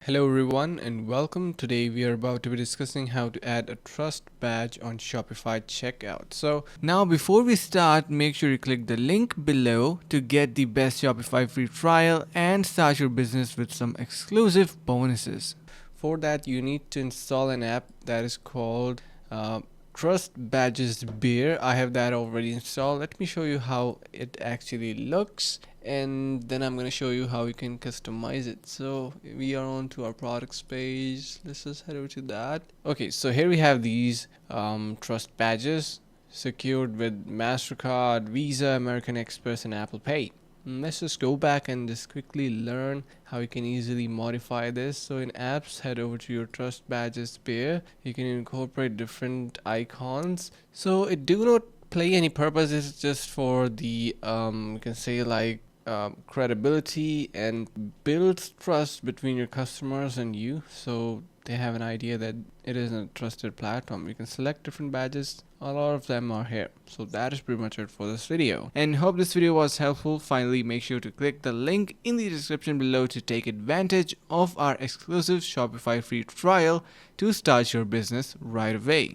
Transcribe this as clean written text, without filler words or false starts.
Hello everyone and welcome. Today we are about to be discussing how to add a trust badge on Shopify checkout. So now before we start, make sure you click the link below to get the best Shopify free trial and start your business with some exclusive bonuses. For that you need to install an app that is called Trust Badges Beer. I have that already installed. Let me show you how it actually looks and then I'm going to show you how you can customize it. So we are on to our products page. Let's just head over to that. Okay, so here we have these trust badges secured with MasterCard, Visa, American Express and Apple Pay. Let's just go back and just quickly learn how you can easily modify this. So in apps, head over to your trust badges pair. You can incorporate different icons. So it do not play any purpose. It's just for the you can say like credibility and builds trust between your customers and you, so they have an idea that it is a trusted platform. You can select different badges. A lot of them are here. So that is pretty much it for this video, and hope this video was helpful. Finally, make sure to click the link in the description below to take advantage of our exclusive Shopify free trial to start your business right away.